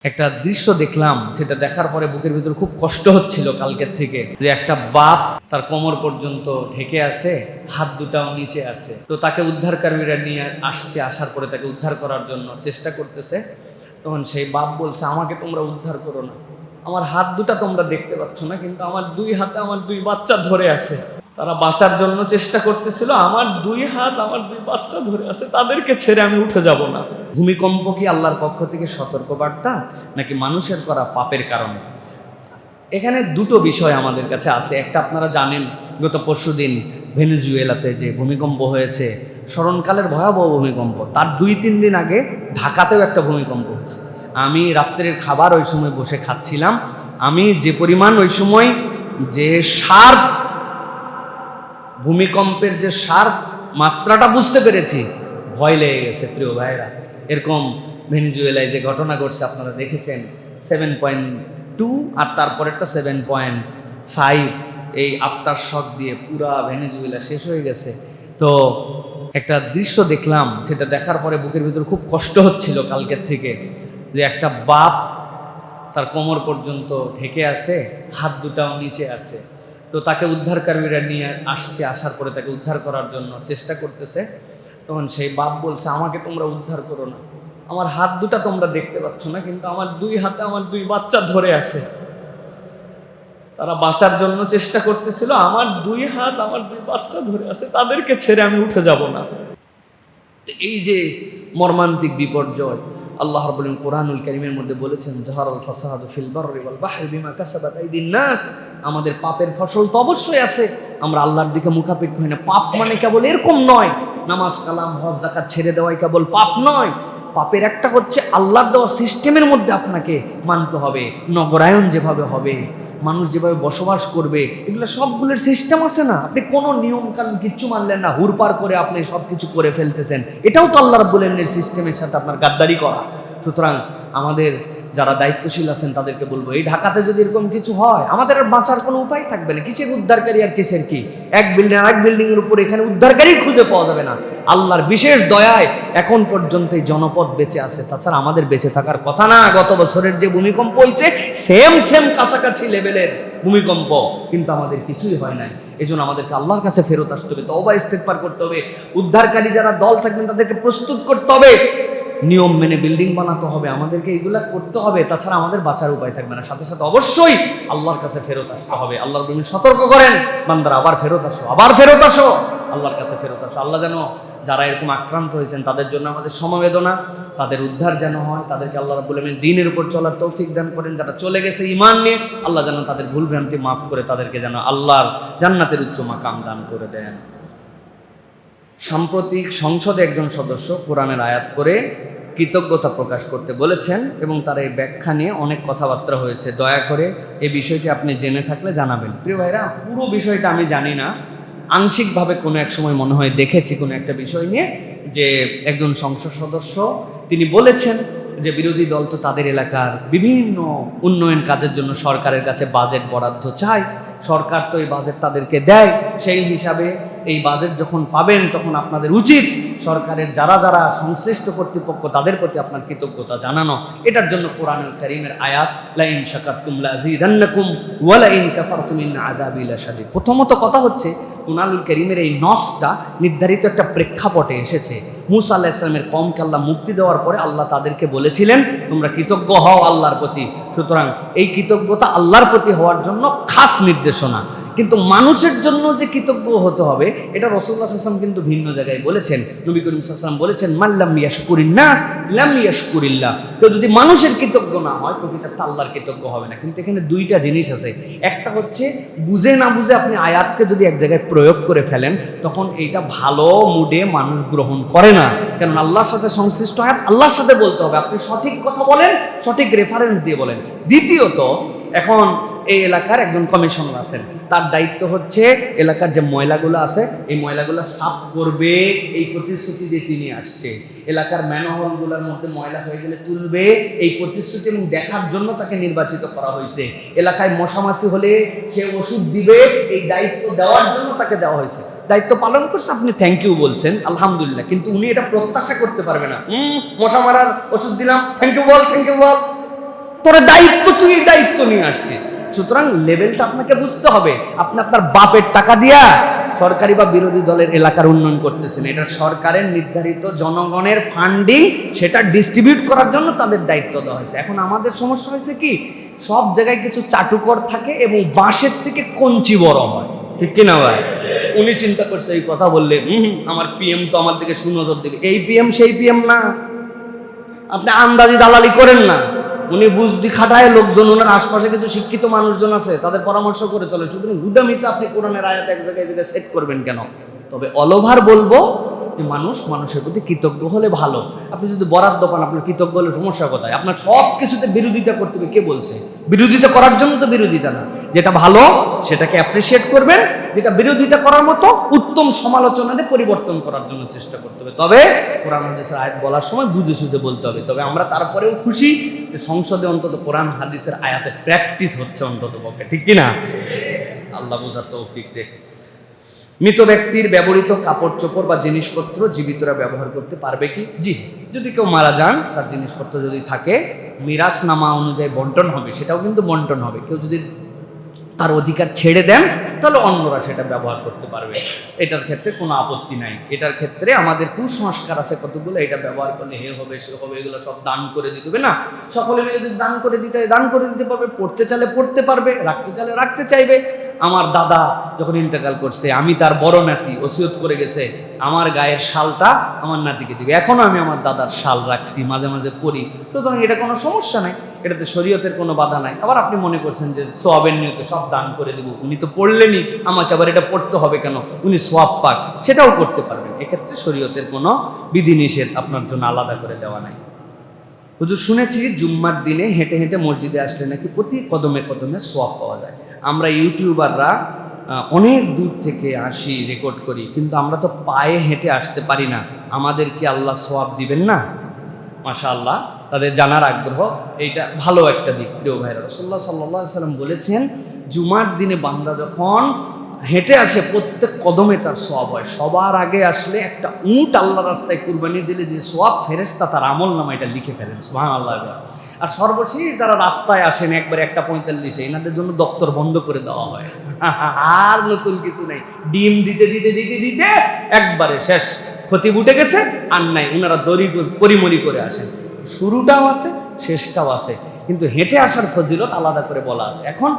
একটা দৃশ্য দেখলাম, যেটা দেখার পরে বুকের ভিতর খুব কষ্ট হচ্ছিল কালকের থেকে, যে একটা বাপ তার কোমর পর্যন্ত ঢেকে আছে, হাত দুটাও নিচে আছে। তো তাকে উদ্ধারকারীরা নিয়ে আসছে, আসার পরে তাকে উদ্ধার করার জন্য চেষ্টা করতেছে। তখন সেই বাপ বলছে, আমাকে তোমরা উদ্ধার করো না, আমার হাত দুটা তোমরা দেখতে পাচ্ছ না, কিন্তু আমার দুই হাতে আমার দুই বাচ্চা ধরে আছে। তারা বাঁচার জন্য চেষ্টা করতেছিল, আমার দুই হাত আমার দুই বাচ্চা ধরে আছে, তাদেরকে ছেড়ে আমি উঠে যাব না। ভূমিকম্প কি আল্লাহর পক্ষ থেকে সতর্কবার্তা, নাকি মানুষের করা পাপের কারণে? এখানে দুটো বিষয় আমাদের কাছে আছে। একটা, আপনারা জানেন গত পরশুদিন ভেনেজুয়েলাতে যে ভূমিকম্প হয়েছে, স্মরণকালের ভয়াবহ ভূমিকম্প। তার 2-3 দিন আগে ঢাকাতেও একটা ভূমিকম্প হয়েছে। আমি রাত্রের খাবার ওই সময় বসে খাচ্ছিলাম। আমি যে পরিমাণ ওই সময় যে শার্প ভূমিকম্পের যে শার্প মাত্রাটা বুঝতে পেরেছি, ভয় লেগে গেছে প্রিয় ভাইরা। এরকম ভেনেজুয়েলায় যে ঘটনা ঘটছে আপনারা দেখেছেন, 7.2 আর তারপরেরটা 7.5, এই আফটার শক দিয়ে পুরা ভেনেজুয়েলা শেষ হয়ে গেছে। তো একটা দৃশ্য দেখলাম, যেটা দেখার পরে বুকের ভিতর খুব কষ্ট হচ্ছিল কালকের থেকে, যে একটা বাপ তার কোমর পর্যন্ত ঢেকে আছে, হাত দুটাও নিচে আছে। তো তাকে উদ্ধারকারীরা নিয়ে আসছে, আসার পরে তাকে উদ্ধার করার জন্য চেষ্টা করতেছে। তখন সেই বাপ বলছে, আমাকে তোমরা উদ্ধার করো না, আমার হাত দুটা তোমরা দেখতে পাচ্ছ না, কিন্তু আমার দুই হাতে আমার দুই বাচ্চা ধরে আছে। তারা বাঁচার জন্য চেষ্টা করতেছিল, আমার দুই হাত আমার দুই বাচ্চা ধরে আছে, তাদেরকে ছেড়ে আমি উঠে যাব না। এই যে মর্মান্তিক বিপর্যয়, আল্লাহ রাব্বুল আলামিন কোরআনুল কারীমের মধ্যে বলেছেন, যাহারাল ফাসাদু ফিল বাররি ওয়াল বাহরি বিমা কাসাবাত আইদিন নাস। আমাদের পাপের ফসল তো অবশ্যই আছে, আমরা আল্লাহর দিকে মুখাপেক্ষ হই না। পাপ মানে কেবল এরকম নয়, নামাজ কালাম হজ যাকাত ছেড়ে দেওয়াই কেবল পাপ নয়। পাপের একটা হচ্ছে আল্লাহর দেওয়া সিস্টেমের মধ্যে আপনাকে মানতে হবে। নগরায়ন যেভাবে হবে, মানুষ যেভাবে বসবাস করবে, এগুলো সবগুলোর সিস্টেম আছে না। আপনি কোনো নিয়ম কানুন কিচ্ছু মানলেন না, হুড়পাড় করে আপনি সব কিছু করে ফেলতেছেন, এটাও তো আল্লাহ রাব্বুল আলামিনের সিস্টেমের সাথে আপনার গাদ্দারি করা। সুতরাং আমাদের যারা দায়িত্বশীল আছেন তাদেরকে বলবো, এই ঢাকাতে যদি এরকম কিছু হয়, আমাদের আর বাঁচার কোনো উপায় থাকবে না। কিসের উদ্ধারকারী আর কিসের কি? এক বিল্ডিং আর এক বিল্ডিংয়ের উপর এখানে উদ্ধারকারী খুঁজে পাওয়া যাবে না। আল্লাহর বিশেষ দয়ায় এখন পর্যন্ত এই জনপদ বেঁচে আছে, তাছাড়া আমাদের বেঁচে থাকার কথা না। গত বছরের যে ভূমিকম্প হয়েছে, সেম কাছাকাছি লেভেলের ভূমিকম্প, কিন্তু আমাদের কিছুই হয় নাই। এই জন্য আমাদেরকে আল্লাহর কাছে ফেরত আসতে হবে, তওবা ইস্তেগফার করতে হবে। উদ্ধারকারী যারা দল থাকবেন তাদেরকে প্রস্তুত করতে হবে, নিয়ম মেনে বিল্ডিং বানাতে হবে, আমাদেরকে এগুলা করতে হবে, তাছাড়া আমাদের বাঁচার উপায় থাকবে না। সাথে সাথে অবশ্যই আল্লাহর কাছে ফেরত আসতে হবে। আল্লাহর নবী সতর্ক করেন, বান্দারা আবার ফেরত আসো, আবার ফেরত আসো, আল্লাহর কাছে ফেরত আসো। আল্লাহ যেন যারা এরকম আক্রান্ত হয়েছেন তাদের জন্য আমাদের সমবেদনা, তাদের উদ্ধার যেন হয়, তাদেরকে আল্লাহ রাব্বুল আলামিন দ্বীনের উপর চলার তৌফিক দান করেন। যারা চলে গেছে ঈমান নিয়ে, আল্লাহ যেন তাদের ভুল ভ্রান্তি মাফ করে তাদেরকে যেন আল্লাহর জান্নাতের উচ্চ মাকাম দান করে দেন। সাম্প্রতিক সংসদে একজন সদস্য কোরআনের আয়াত করে কৃতজ্ঞতা প্রকাশ করতে বলেছেন, এবং তার এই ব্যাখ্যা নিয়ে অনেক কথাবার্তা হয়েছে। দয়া করে এই বিষয়টি আপনি জেনে থাকলে জানাবেন। প্রিয় ভাইরা, পুরো বিষয়টা আমি জানি না, আংশিকভাবে কোনো এক সময় মনে হয় দেখেছি কোনো একটা বিষয় নিয়ে, যে একজন সংসদ সদস্য তিনি বলেছেন যে বিরোধী দল তো তাদের এলাকার বিভিন্ন উন্নয়ন কাজের জন্য সরকারের কাছে বাজেট বরাদ্দ চায়, সরকার তো এই বাজেট তাদেরকে দেয়, সেই হিসাবে এই বাজেট যখন পাবেন তখন আপনাদের উচিত সরকারের যারা যারা সংশ্লিষ্ট কর্তৃপক্ষ তাদের প্রতি আপনার কৃতজ্ঞতা জানানো। এটার জন্য কোরআনুল কারীমের আয়াত, লা ইন শাকারতুম লাযীদান্নাকুম ওয়া লা ইন কাফারতুম ইন আযাবি লাশাদীদ। প্রথমত কথা হচ্ছে, কোরআনুল কারীমের এই নসটা নির্ধারিত একটা প্রেক্ষাপটে এসেছে। মূসা আলাইহিস সালামের কওমকে আল্লাহ মুক্তি দেওয়ার পরে আল্লাহ তাদেরকে বলেছিলেন, তোমরা কৃতজ্ঞ হও আল্লাহর প্রতি। সুতরাং এই কৃতজ্ঞতা আল্লাহর প্রতি হওয়ার জন্য খাস নির্দেশনা। কিন্তু মানুষের জন্য যে কৃতজ্ঞ হতে হবে, এটা রাসূলুল্লাহ সাল্লাল্লাহু আলাইহি ওয়াসাল্লাম কিন্তু ভিন্ন জায়গায় বলেছেন। নবী করিম সাল্লাল্লাহু আলাইহি ওয়াসাল্লাম বলেছেন, মান লাম ইয়াশকুরিন নাস লাম ইয়াশকুরিল্লাহ। তো যদি মানুষের কৃতজ্ঞ না হয়, প্রকৃতার্থে আল্লাহর কৃতজ্ঞ হবে না। কিন্তু এখানে দুইটা জিনিস আছে। একটা হচ্ছে, বুঝে না বুঝে আপনি আয়াতকে যদি এক জায়গায় প্রয়োগ করে ফেলেন, তখন এইটা ভালো মুডে মানুষ গ্রহণ করে না। কারণ আল্লাহর সাথে সংশ্লিষ্ট আয়াত আল্লাহর সাথে বলতে হবে, আপনি সঠিক কথা বলেন, সঠিক রেফারেন্স দিয়ে বলেন। দ্বিতীয়ত, এখন এই এলাকার একজন কমিশনার আছেন, তার দায়িত্ব হচ্ছে এলাকার যে ময়লাগুলো আছে এই ময়লাগুলো সাফ করবে, এই প্রতিশ্রুতি দিয়ে তিনি আসছে। এলাকার ম্যানহোলগুলোর মধ্যে ময়লা হয়ে গেলে তুলবে, এই প্রতিশ্রুতি এবং দেখার জন্য তাকে নির্বাচিত করা হয়েছে। এলাকায় মশামাছি হলে সে ওষুধ দিবে, এই দায়িত্ব দেওয়ার জন্য তাকে দেওয়া হয়েছে। দায়িত্ব পালন করছে, আপনি থ্যাংক ইউ বলছেন, আলহামদুলিল্লাহ, কিন্তু উনি এটা প্রত্যাশা করতে পারবে না, মশা মারার ওষুধ দিলাম, থ্যাংক ইউ বল, থ্যাংক ইউ বল। তোর দায়িত্ব, তুই এই দায়িত্ব নিয়ে আসছিস। সুতরাং লেভেলটা আপনাকে বুঝতে হবে। আপনি আপনার বাপের টাকা দিয়া সরকারি বা বিরোধী দলের এলাকার উন্নয়ন করতেছেন, এটা সরকারের নির্ধারিত জনগণের ফান্ডিং, সেটা ডিস্ট্রিবিউট করার জন্য তাদের দায়িত্ব দেওয়া হয়েছে। এখন আমাদের সমস্যা হয়েছে কি, সব জায়গায় কিছু চাটুকর থাকে এবং বাঁশের থেকে কঞ্চি বড় হয়, ঠিক কিনা ভাই? উনি চিন্তা করছে এই কথা বললে আমার পিএম তো আমার দিকে সুনজর দেবে। এই পিএম সেই পিএম না, আপনি আন্দাজি দালালি করেন না। উনি বুদ্ধি খাটায় লোকজন, ওনার আশপাশে কিছু শিক্ষিত মানুষজন আছে, তাদের পরামর্শ করে চলে। সুতরাং হুদামিতে আপনি কোরআনের আয়াত এক জায়গায় সেট করবেন কেন? তবে অলওভার বলবো যে মানুষের প্রতি কৃতজ্ঞ হলে ভালো। আপনি যদি বরাদ্দ পান, আপনার কৃতজ্ঞ হলে সমস্যা কোথায়? আপনার সব কিছুতে বিরোধিতা করতে হবে, কে বলছে? বিরোধিতা করার জন্য তো বিরোধিতা না, যেটা ভালো সেটাকে অ্যাপ্রিসিয়েট করবেন, যেটা বিরোধিতা করার মতো উত্তম সমালোচনা দিয়ে পরিবর্তন করার জন্য চেষ্টা করতে হবে। তবে কোরআন হাদিসের আয়াত বলার সময় বুঝে সুঝে বলতে হবে। তবে আমরা তারপরেও খুশি যে সংসদে অন্তত কোরআন হাদিসের আয়াতের প্র্যাকটিস হচ্ছে অন্তত পক্ষে, ঠিক কিনা? আল্লাহ বোঝার তৌফিক দেখ। মৃত ব্যক্তির ব্যবহৃত কাপড় চোপড় বা জিনিসপত্র জীবিতরা ব্যবহার করতে পারবে কি? জি, যদি কেউ মারা যান, তার জিনিসপত্র যদি থাকে, মিরাসনামা অনুযায়ী বন্টন হবে, সেটাও কিন্তু বন্টন হবে। কেউ যদি তার অধিকার ছেড়ে দেন, তাহলে অন্যরা সেটা ব্যবহার করতে পারবে, এটার ক্ষেত্রে কোনো আপত্তি নাই। এটার ক্ষেত্রে আমাদের কুসংস্কার আছে কতগুলো, এটা ব্যবহার করলে হে হবে সে হবে, এগুলো সব দান করে দিতে হবে না। সকলে মিলে যদি দান করে দিতে পারবে, পড়তে চাইলে পড়তে পারবে, রাখতে চাইলে রাখতে চাইবে। আমার দাদা যখন ইন্তেকাল করছে, আমি তার বড় নাতি, ওসিয়ত করে গেছে আমার গায়ের শালটা আমার নাতিকে দিবে। এখনো আমি আমার দাদার শাল রাখছি, মাঝে মাঝে পরি। সুতরাং এটা কোনো সমস্যা নাই, এটাতে শরীয়তের কোনো বাধা নাই। আবার আপনি মনে করছেন যে সোয়াবের নিয়তে সব দান করে দেব, উনি তো পড়লেনি, আমাকে আবার এটা পড়তে হবে কেন? উনি সোয়াব পাক, সেটাও করতে পারবেন। এক্ষেত্রে শরীয়তের কোনো বিধিনিষেধ আপনার জন্য আলাদা করে দেওয়া নাই। হুজুর শুনেছি জুম্মার দিনে হেঁটে হেঁটে মসজিদে আসলে নাকি প্রতি কদমে কদমে সোয়াব পাওয়া যায়। আমরা ইউটিউবাররা অনেক দূর থেকে আসি, রেকর্ড করি, কিন্তু আমরা তো পায়ে হেঁটে আসতে পারি না, আমাদের কি আল্লাহ সোয়াব দিবেন না? মাশাআল্লাহ, তাদের জানার আগ্রহ, এইটা ভালো একটা দিক। প্রিয় ভাইরা, রাসূলুল্লাহ সাল্লাল্লাহু আলাইহি ওয়াসাল্লাম বলেছেন, জুমার দিনে বান্দা যখন হেঁটে আসে প্রত্যেক কদমে তার সোয়াব হয়। সবার আগে আসলে একটা উট আল্লাহ রাস্তায় কুরবানি দিলে যে সোয়াব, ফেরেশতা তার আমল নামা এটা লিখে ফেলেন, সুবহানাল্লাহ। আর সর্বশেষ যারা রাস্তায় আসেন একবারে 1:45, এনাদের জন্য দপ্তর বন্ধ করে দেওয়া হয়। আর নতুন কিছু নাই, ডিম দিতে দিতে দিতে দিতে একবারে শেষ, খতিব উঠে গেছে, আর নাই, ওনারা দড়ি পরিমরি করে আসেন। শুরুটাও আছে, শেষটাও আছে, কিন্তু হেঁটে আসার ফজিলত আলাদা করে বলা আছে। এখন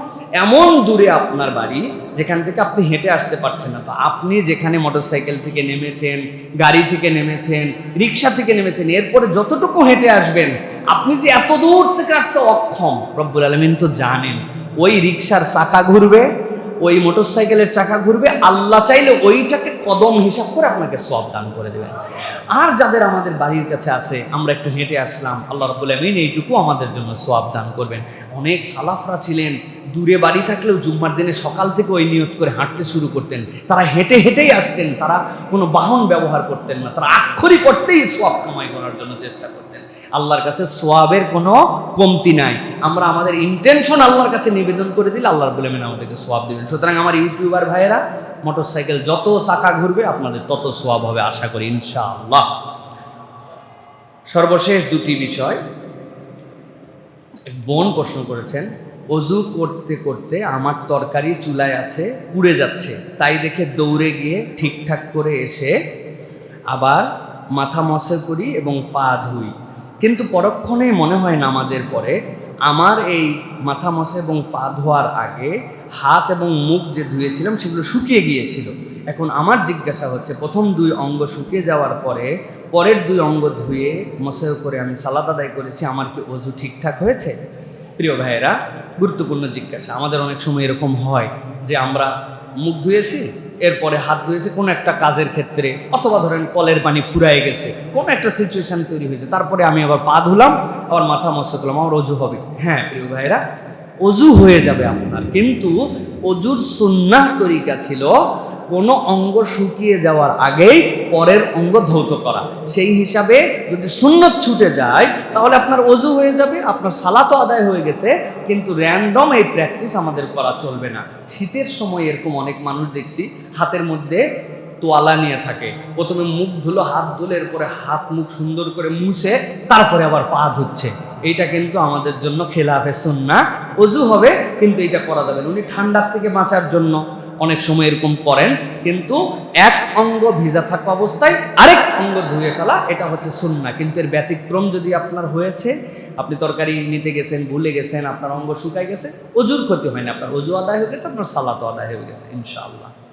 এমন দূরে আপনার বাড়ি যেখান থেকে আপনি হেঁটে আসতে পারছেন না, তো আপনি যেখানে মোটরসাইকেল থেকে নেমেছেন, গাড়ি থেকে নেমেছেন, রিক্সা থেকে নেমেছেন, এরপরে যতটুকু হেঁটে আসবেন, আপনি যে এত দূর থেকে আসতে অক্ষম, রব্বুল আলামিন তো জানেন। ওই রিক্সার চাকা ঘুরবে, ওই মোটরসাইকেলের চাকা ঘুরবে, আল্লাহ চাইলে ওইটাকে কদম হিসাব করে আপনাকে সওয়াব দান করে দেবেন। আর যাদের আমাদের বাড়ির কাছে আছে, আমরা একটু হেঁটে আসলাম, আল্লাহ রাব্বুল আমিন এইটুকু আমাদের জন্য সওয়াব দান করবেন। অনেক সালাফরা ছিলেন, দূরে বাড়ি থাকলেও জুম্মার দিনে সকাল থেকে ওই নিয়ত করে হাঁটতে শুরু করতেন। তারা হেঁটে হেঁটেই আসতেন, তারা কোনো বাহন ব্যবহার করতেন না, তারা আক্ষরিক করতেই সওয়াব কামাই করার জন্য চেষ্টা করতেন। আল্লাহর কাছে সোয়াবের কোনো কমতি নাই। আমরা আমাদের ইন্টেনশন আল্লাহর কাছে নিবেদন করে দিলে আল্লাহ রাব্বুল আমিন আমাদেরকে সোয়াব দিবেন। সুতরাং আমার ইউটিউবার ভাইয়েরা, মোটরসাইকেল যত চাকা ঘুরবে আপনাদের তত সোয়াব হবে, আশা করি ইনশাআল্লাহ। সর্বশেষ দুটি বিষয়। এক বোন প্রশ্ন করেছেন, অজু করতে করতে আমার তরকারি চুলায় আছে, পুড়ে যাচ্ছে, তাই দেখে দৌড়ে গিয়ে ঠিকঠাক করে এসে আবার মাথা মসে করি এবং পা ধুই, কিন্তু পরক্ষণেই মনে হয় নামাজের পরে আমার এই মাথা মসে এবং পা ধোয়ার আগে হাত এবং মুখ যে ধুয়েছিলাম সেগুলো শুকিয়ে গিয়েছিল। এখন আমার জিজ্ঞাসা হচ্ছে, প্রথম দুই অঙ্গ শুকিয়ে যাওয়ার পরে পরের দুই অঙ্গ ধুয়ে মসেও করে আমি সালাত আদায় করেছি, আমার কি অজু ঠিকঠাক হয়েছে? প্রিয় ভাইয়েরা, গুরুত্বপূর্ণ জিজ্ঞাসা। আমাদের অনেক সময় এরকম হয় যে আমরা মুখ ধুয়েছি, এরপরে হাত ধুয়েছে কোনো একটা কাজের ক্ষেত্রে, অথবা ধরেন কলের পানি ফুরায় গেছে, কোনো একটা সিচুয়েশন তৈরি হয়েছে, তারপরে আমি আবার পা ধুলাম, আবার মাথা মসে করলাম, আমার অজু হবে। হ্যাঁ প্রিয় ভাইয়েরা, অজু হয়ে যাবে আপনার, কিন্তু অজুর সুন্নাহ তরিকা ছিল কোনো অঙ্গ শুকিয়ে যাওয়ার আগেই পরের অঙ্গ ধৌত করা। সেই হিসাবে যদি সুন্নত ছুটে যায় তাহলে আপনার অজু হয়ে যাবে, আপনার সালাতও আদায় হয়ে গেছে, কিন্তু র্যান্ডম এই প্র্যাকটিস আমাদের করা চলবে না। শীতের সময় এরকম অনেক মানুষ দেখছি হাতের মধ্যে তোয়ালা নিয়ে থাকে, প্রথমে মুখ ধুলো, হাত ধুলে, এরপরে হাত মুখ সুন্দর করে মুছে তারপরে আবার পা ধুচ্ছে। এইটা কিন্তু আমাদের জন্য খেলাফে সুন্নাহ। ওযু হবে কিন্তু এটা করা যাবে না। উনি ঠান্ডার থেকে বাঁচার জন্য অনেক সময় এরকম করেন, কিন্তু এক অঙ্গ ভিজা থাকা অবস্থায় আরেক অঙ্গ ধুয়ে ফেলা এটা হচ্ছে সুন্নাহ। কিন্তু এর ব্যতিক্রম যদি আপনার হয়েছে, আপনি তরকারি নিতে গেছেন, ভুলে গেছেন, আপনার অঙ্গ শুকায় গেছে, ওযুর ক্ষতি হয় না, আপনার ওযু আদায় হয়ে গেছে, আপনার সালাতও আদায় হয়ে গেছে ইনশাআল্লাহ।